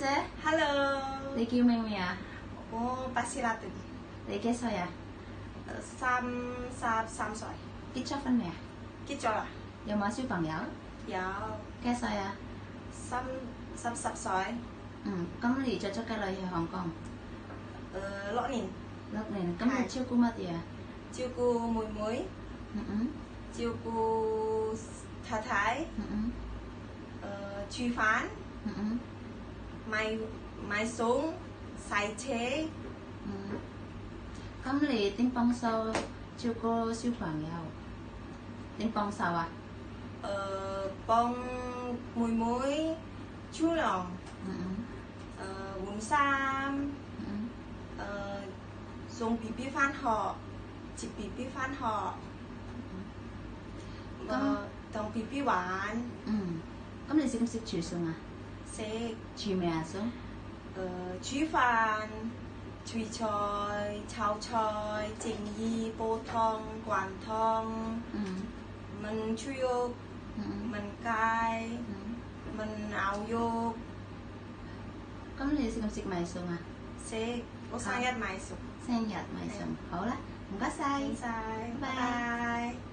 姐 Hello，你叫咩名啊？我巴斯拉頓，你幾歲啊33歲，結咗婚未啊？結咗啦，有冇小朋友？有幾歲啊？ 10歲，咁你嚟咗幾耐去香港6年， ？6年。咁你照顧乜嘢啊？照顧妹妹，照顧太太，煮飯，買餸，洗車，咁你點幫手照顧小朋友？點幫手啊？幫妹妹沖涼，換衫，送 BB 返學，接 BB 返學，同 BB 玩，咁你識唔識煮餸啊？食煮咩啊餸？煮飯、脆菜、炒菜、蒸魚、煲湯、灌湯，燜豬肉，燜雞，燜牛肉，咁你識唔識買餸啊？食我生日買餸，生日買餸，好啦，唔該晒，唔該晒，拜拜。拜拜。